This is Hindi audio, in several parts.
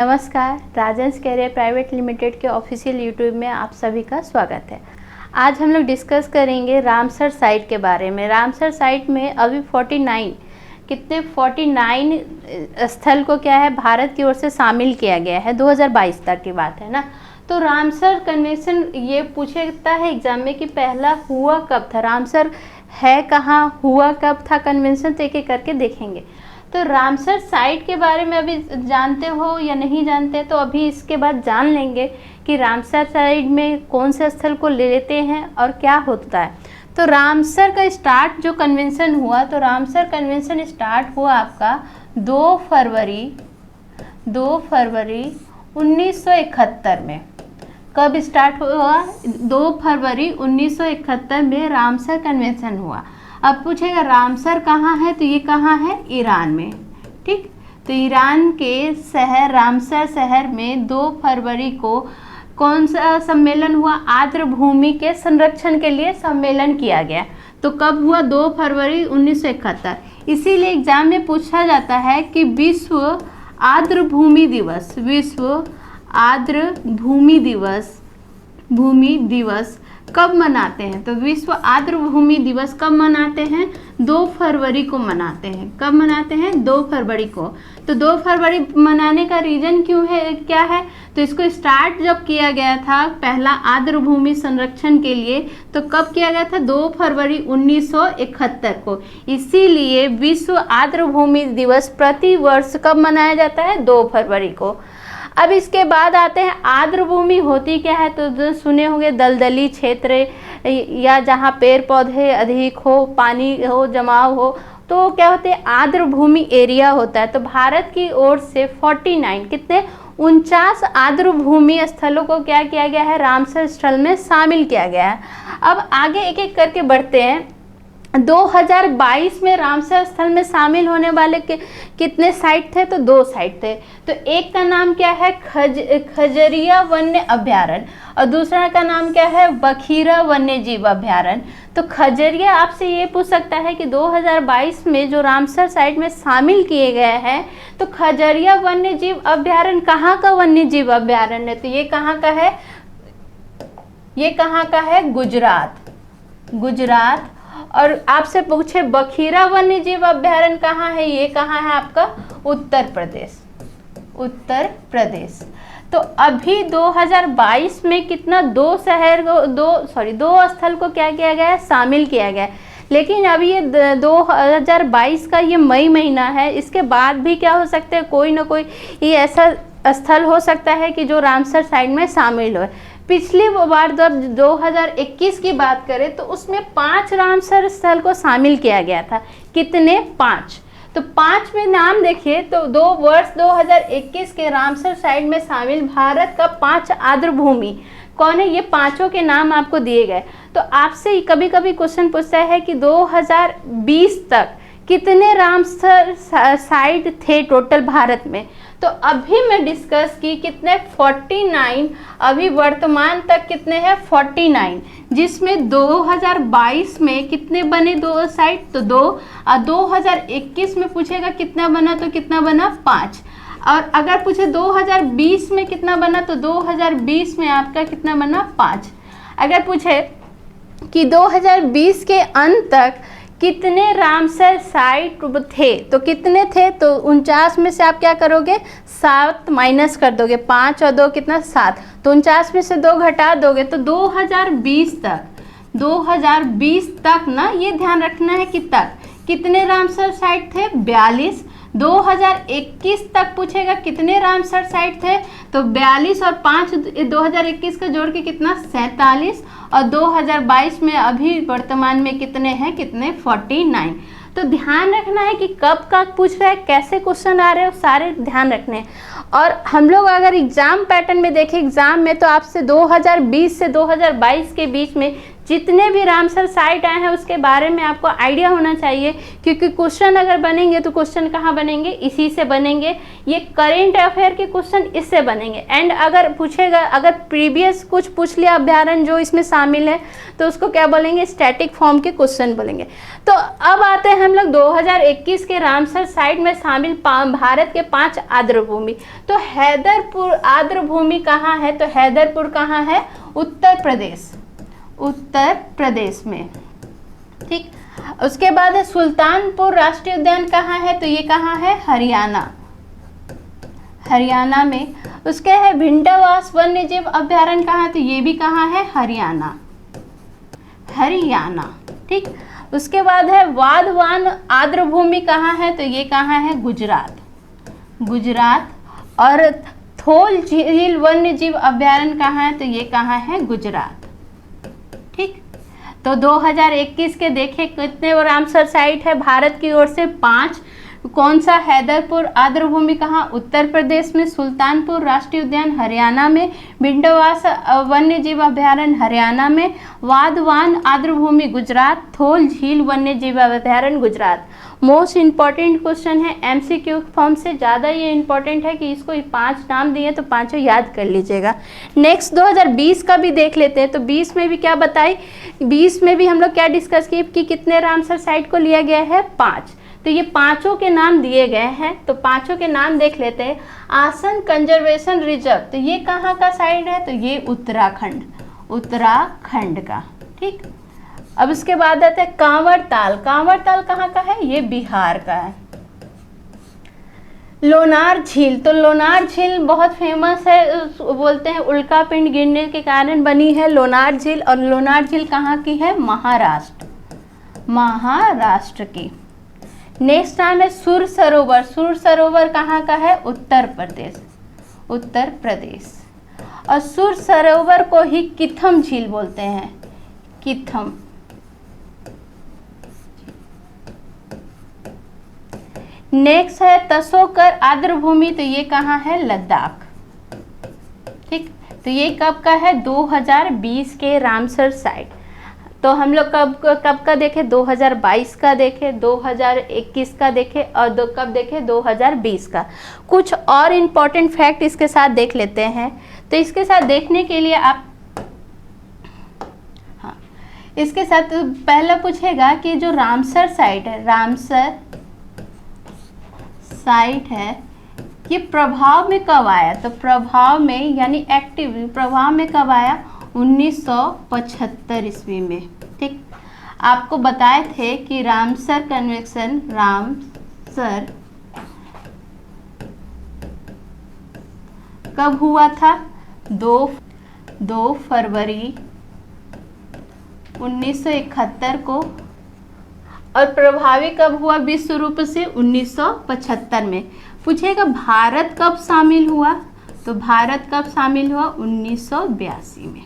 नमस्कार, राजंस कैरियर प्राइवेट लिमिटेड के ऑफिशियल यूट्यूब में आप सभी का स्वागत है। आज हम लोग डिस्कस करेंगे रामसर साइट के बारे में। रामसर साइट में अभी 49 स्थल को क्या है भारत की ओर से शामिल किया गया है। 2022 तक की बात है ना। तो रामसर कन्वेंशन ये पूछता है एग्जाम में कि पहला हुआ कब था, रामसर है कहाँ, हुआ कब था कन्वेंशन, तो एक एक करके देखेंगे। तो रामसर साइट के बारे में अभी जानते हो या नहीं जानते, तो अभी इसके बाद जान लेंगे कि रामसर साइट में कौन से स्थल को ले लेते हैं और क्या होता है। तो रामसर का स्टार्ट जो कन्वेंशन हुआ, तो रामसर कन्वेंशन स्टार्ट हुआ आपका 2 फरवरी 1971 में। कब स्टार्ट हुआ? 2 फरवरी 1971 में रामसर कन्वेंशन हुआ। अब पूछेगा रामसर कहाँ है, तो ये कहाँ है? ईरान में। ठीक, तो ईरान के शहर रामसर शहर में 2 फरवरी को कौन सा सम्मेलन हुआ? आर्द्र भूमि के संरक्षण के लिए सम्मेलन किया गया। तो कब हुआ? 2 फरवरी 1971। इसीलिए एग्जाम में पूछा जाता है कि विश्व आर्द्र भूमि दिवस, विश्व आर्द्र भूमि दिवस कब मनाते हैं? तो विश्व आर्द्र भूमि दिवस कब मनाते हैं? 2 फरवरी को मनाते हैं। कब मनाते हैं? 2 फरवरी को। तो 2 फरवरी मनाने का रीजन क्यों है, क्या है? तो इसको स्टार्ट जब किया गया था पहला आर्द्र भूमि संरक्षण के लिए, तो कब किया गया था? 2 फरवरी 1971 को। इसीलिए विश्व आर्द्र भूमि दिवस प्रति वर्ष कब मनाया जाता है? 2 फरवरी को। अब इसके बाद आते हैं आर्द्र भूमि होती क्या है, तो सुने होंगे दलदली क्षेत्र या जहाँ पेड़ पौधे अधिक हो, पानी हो, जमाव हो, तो क्या होते हैं? आर्द्र भूमि एरिया होता है। तो भारत की ओर से 49 आर्द्र भूमि स्थलों को क्या किया गया है? रामसर स्थल में शामिल किया गया है। अब आगे एक एक करके बढ़ते हैं। 2022 में रामसर स्थल में शामिल होने वाले कितने साइट थे? तो 2 साइट थे। तो एक का नाम क्या है? खजरिया वन्य अभ्यारण्य, और दूसरा का नाम क्या है? बखीरा वन्य जीव अभ्यारण्य। तो खजरिया आपसे ये पूछ सकता है कि 2022 में जो रामसर साइट में शामिल किए गए हैं, तो खजरिया वन्य जीव अभ्यारण्य कहाँ का वन्य जीव अभ्यारण्य है? तो ये कहाँ का है? ये कहाँ का है? गुजरात। और आपसे पूछे बखीरा वन्य जीव अभ्यारण्य कहाँ है? ये कहाँ है आपका? उत्तर प्रदेश। तो अभी 2022 में कितना? 2 स्थल को क्या किया गया है? शामिल किया गया है। लेकिन अभी ये 2022 का ये मई महीना है, इसके बाद भी क्या हो सकता है? कोई ना कोई ये ऐसा स्थल हो सकता है कि जो रामसर साइट में शामिल हो। पिछली बार जब 2021 की बात करें तो उसमें 5 रामसर स्थल को शामिल किया गया था। कितने? 5। तो 5 में नाम देखिए, तो 2021 के रामसर साइट में शामिल भारत का 5 आर्द्र भूमि कौन है? ये पांचों के नाम आपको दिए गए। तो आपसे कभी कभी क्वेश्चन पूछता है कि 2020 तक कितने रामसर साइट थे टोटल भारत में? तो अभी मैं डिस्कस की कितने? 49। अभी वर्तमान तक कितने हैं? 49, जिसमें 2022 में कितने बने? 2 साइट, तो 2। और 2021 में पूछेगा कितना बना, तो कितना बना? 5। और अगर पूछे 2020 में कितना बना, तो 2020 में आपका कितना बना? 5। अगर पूछे कि 2020 के अंत तक कितने रामसर साइट थे, तो कितने थे? तो 49 में से आप क्या करोगे? 7 माइनस कर दोगे। 5 और 2 कितना? 7। तो 49 में से 2 घटा दोगे, तो 2020 तक ना, ये ध्यान रखना है कि तक कितने रामसर साइट थे? 42। 2021 तक पूछेगा कितने रामसर साइट थे, तो 42 और 5 2021 का जोड़ के कितना? 47। और 2022 में अभी वर्तमान में कितने हैं? कितने? 49। तो ध्यान रखना है कि कब का पूछ रहा है, कैसे क्वेश्चन आ रहे हैं, सारे ध्यान रखने हैं। और हम लोग अगर एग्जाम पैटर्न में देखें, एग्जाम में तो आपसे 2020 से 2022 के बीच में जितने भी रामसर साइट आए हैं उसके बारे में आपको आइडिया होना चाहिए, क्योंकि क्वेश्चन अगर बनेंगे तो क्वेश्चन कहाँ बनेंगे, इसी से बनेंगे। ये करेंट अफेयर के क्वेश्चन इससे बनेंगे। एंड अगर पूछेगा, अगर प्रीवियस कुछ पूछ लिया अभ्यारण्य जो इसमें शामिल है तो उसको क्या बोलेंगे, स्टैटिक फॉर्म के क्वेश्चन बोलेंगे। तो अब आते हैं हम लोग 2021 के रामसर साइट में शामिल भारत के 5 आर्द्रभूमि। तो हैदरपुर आर्द्रभूमि कहाँ है, तो हैदरपुर कहाँ है, उत्तर प्रदेश, उत्तर प्रदेश में। ठीक, उसके बाद है सुल्तानपुर राष्ट्रीय उद्यान कहाँ है, तो ये कहाँ है, हरियाणा, हरियाणा में। उसके है भिंडरावास वन्य जीव अभ्यारण्य कहाँ है, तो ये भी कहाँ है, हरियाणा, हरियाणा। ठीक, उसके बाद है वाधवान आर्द्रभूमि कहाँ है, तो ये कहाँ है, गुजरात, गुजरात। और थोल झील वन्य जीव अभ्यारण्य कहाँ है, तो ये कहाँ है, गुजरात। ठीक, तो 2021 के देखें कितने रामसर साइट है भारत की ओर से, 5। कौन सा, हैदरपुर आर्द्रभूमि कहाँ, उत्तर प्रदेश में, सुल्तानपुर राष्ट्रीय उद्यान हरियाणा में, भिंडरावास वन्य जीव अभ्यारण्य हरियाणा में, वाधवान आर्द्रभूमि गुजरात, थोल झील वन्य जीव अभ्यारण्य गुजरात। मोस्ट इंपॉर्टेंट क्वेश्चन है, एमसीक्यू फॉर्म से ज़्यादा ये इंपॉर्टेंट है कि इसको 5 नाम दिए तो 5 याद कर लीजिएगा। नेक्स्ट 2020 का भी देख लेते हैं। तो 20 में भी क्या बताई, 20 में भी हम लोग क्या डिस्कस किए कि कितने रामसर साइट को लिया गया है, 5। तो ये 5 के नाम दिए गए हैं, तो 5 के नाम देख लेते हैं। आसन कंजर्वेशन रिजर्व, तो ये कहाँ का साइट है, तो ये उत्तराखंड, उत्तराखंड का। ठीक, अब उसके बाद आते हैं कांवर ताल, कांवर ताल कहाँ का है, ये बिहार का है। लोनार झील, तो लोनार झील बहुत फेमस है, बोलते हैं उल्का पिंड गिरने के कारण बनी है लोनार झील। और लोनार झील कहाँ की है, महाराष्ट्र, महाराष्ट्र की। नेक्स्ट नाम है सुर सरोवर, सुर सरोवर कहाँ का है, उत्तर प्रदेश, उत्तर प्रदेश। और सुर सरोवर को ही किथम झील बोलते हैं, किथम। नेक्स्ट है तसोकर आर्द्रभूमि, तो ये कहाँ है, लद्दाख। ठीक, तो ये कब का है, 2020 के रामसर साइट। तो हम लोग कब का देखें, 2022 का देखें, 2021 का देखें और कब देखें, 2020 का। कुछ और इम्पॉर्टेंट फैक्ट इसके साथ देख लेते हैं। तो इसके साथ देखने के लिए आप, हाँ, इसके साथ पहला पूछेगा कि जो रामसर साइट है, रामसर साइट है, ये प्रभाव में कब आया, तो प्रभाव में यानी एक्टिव प्रभाव में कब आया, 1975 ईस्वी में। ठीक, आपको बताए थे कि रामसर कन्वेंशन, रामसर कब हुआ था, 2 फरवरी 1971 को। और प्रभावी कब हुआ विश्व रूप से, 1975 में। पूछेगा भारत कब शामिल हुआ, तो भारत कब शामिल हुआ, 1982 में।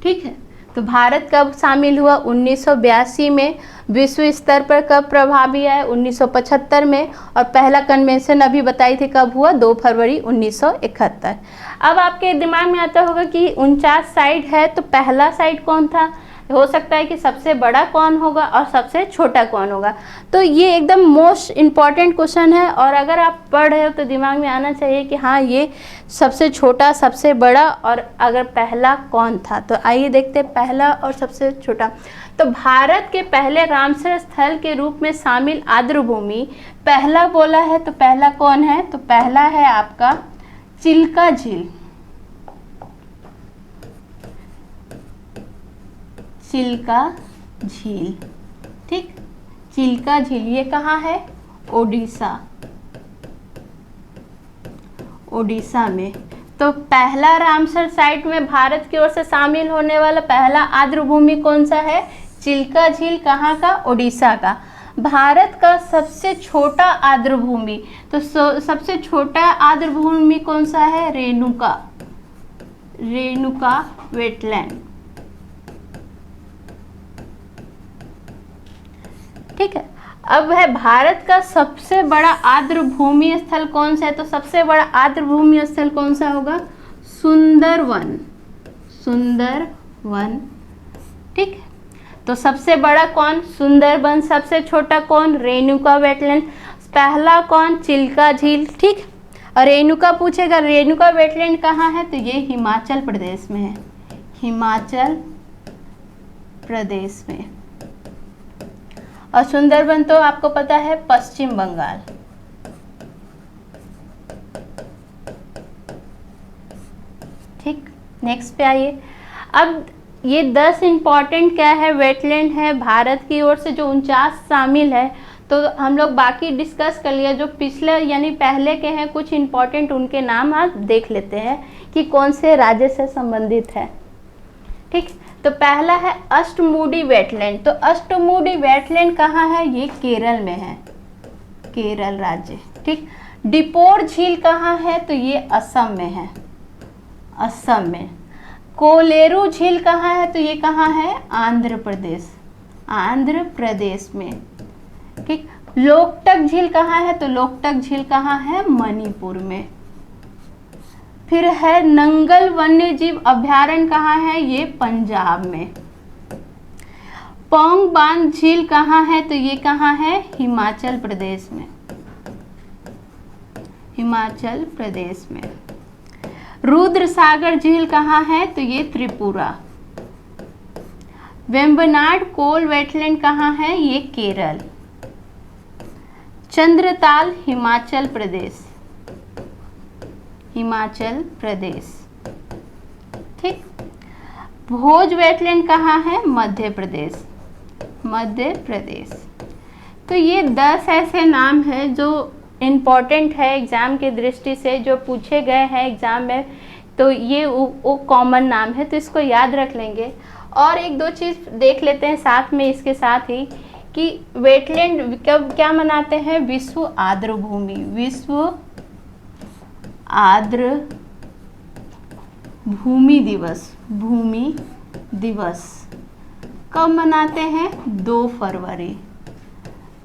ठीक है, तो भारत कब शामिल हुआ, 1982 में। विश्व स्तर पर कब प्रभावी आया, 1975 में। और पहला कन्वेंशन अभी बताई थी कब हुआ, 2 फरवरी 1971। अब आपके दिमाग में आता होगा कि 49 साइट है, तो पहला साइट कौन था, हो सकता है कि सबसे बड़ा कौन होगा और सबसे छोटा कौन होगा। तो ये एकदम मोस्ट इम्पॉर्टेंट क्वेश्चन है, और अगर आप पढ़ रहे हो तो दिमाग में आना चाहिए कि हाँ ये सबसे छोटा, सबसे बड़ा और अगर पहला कौन था। तो आइए देखते हैं पहला और सबसे छोटा। तो भारत के पहले रामसर स्थल के रूप में शामिल आर्द्रभूमि पहला बोला है, तो पहला कौन है, तो पहला है आपका चिल्का झील, चिल्का झील। ठीक, चिल्का झील ये कहाँ है, ओडिशा, ओडिशा में। तो पहला रामसर साइट में भारत की ओर से शामिल होने वाला पहला आर्द्रभूमि कौन सा है, चिल्का झील, कहाँ का, ओडिशा का। भारत का सबसे छोटा आर्द्रभूमि, तो सबसे छोटा आर्द्रभूमि कौन सा है, रेणुका, रेणुका वेटलैंड। ठीक है, अब है भारत का सबसे बड़ा आर्द्रभूमि स्थल कौन सा है, तो सबसे बड़ा आर्द्रभूमि स्थल कौन सा होगा, सुंदरवन, सुंदरवन ठीक। तो सबसे बड़ा कौन? सुंदरबन। सबसे छोटा कौन? रेणुका वेटलैंड। पहला कौन? चिल्का झील। ठीक। और रेणुका पूछेगा, रेणुका वेटलैंड कहाँ है? तो ये हिमाचल प्रदेश में है, हिमाचल प्रदेश में। और सुंदरबन तो आपको पता है पश्चिम बंगाल। ठीक। नेक्स्ट पे आइए। अब ये 10 इंपॉर्टेंट क्या है, वेटलैंड है भारत की ओर से, जो 49 शामिल है। तो हम लोग बाकी डिस्कस कर लिया, जो पिछले यानी पहले के हैं कुछ इंपॉर्टेंट, उनके नाम आज देख लेते हैं कि कौन से राज्य से संबंधित है। ठीक। तो पहला है अष्टमुडी वेटलैंड। तो अष्टमुडी वेटलैंड कहाँ है? ये केरल में है, केरल राज्य। ठीक। डिपोर झील कहाँ है? तो ये असम में है, असम में। कोलेरू झील कहाँ है? तो ये कहाँ है? आंध्र प्रदेश, आंध्र प्रदेश में। ठीक। लोकटक झील कहाँ है? तो लोकटक झील कहाँ है? मणिपुर में। फिर है नंगल वन्य जीव अभयारण्य कहाँ है? ये पंजाब में। पौंग बांध झील कहाँ है? तो ये कहाँ है? हिमाचल प्रदेश में, हिमाचल प्रदेश में। रुद्र सागर झील कहाँ है? तो ये त्रिपुरा। वेम्बनाड कोल वेटलैंड कहाँ है? ये केरल। चंद्रताल हिमाचल प्रदेश, हिमाचल प्रदेश। ठीक। भोज वेटलैंड कहाँ है? मध्य प्रदेश, मध्य प्रदेश। तो ये 10 ऐसे नाम हैं जो इम्पॉर्टेंट है एग्ज़ाम की दृष्टि से, जो पूछे गए हैं एग्ज़ाम में। तो ये वो कॉमन नाम है, तो इसको याद रख लेंगे। और एक दो चीज़ देख लेते हैं साथ में, इसके साथ ही कि वेटलैंड कब क्या मनाते हैं? विश्व आर्द्र भूमि, विश्व आर्द्र भूमि दिवस, भूमि दिवस कब मनाते हैं? 2 फरवरी।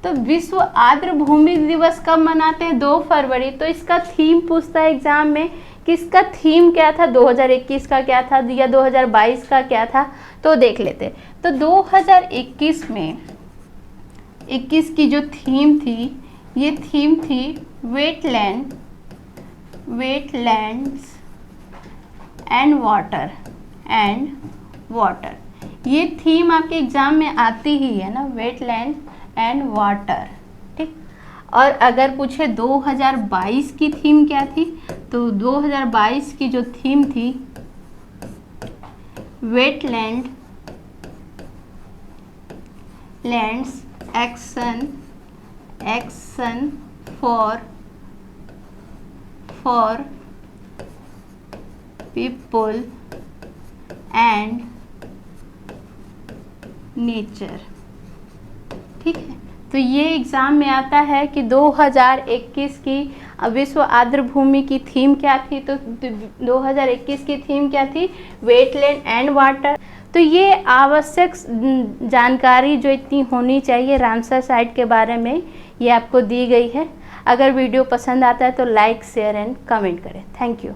तो विश्व आर्द्र भूमि दिवस कब मनाते हैं? 2 फरवरी। तो इसका थीम पूछता है एग्जाम में कि इसका थीम क्या था, 2021 का क्या था या 2022 का क्या था, तो देख लेते। तो 2021 में 21 की जो थीम थी, ये थीम थी wetland, wetlands and water, and water. ये थीम आपके एग्जाम में आती ही है ना, वेटलैंड एंड वाटर। ठीक। और अगर पूछे 2022 की थीम क्या थी, तो 2022 की जो थीम थी wetland lands action, action for people and nature. ठीक है। तो ये एग्ज़ाम में आता है कि 2021 की विश्व आर्द्र भूमि की थीम क्या थी। तो 2021 की थीम क्या थी? Wetland and water. तो ये आवश्यक जानकारी जो इतनी होनी चाहिए रामसर साइट के बारे में, ये आपको दी गई है। अगर वीडियो पसंद आता है तो लाइक, शेयर एंड कमेंट करें। Thank you.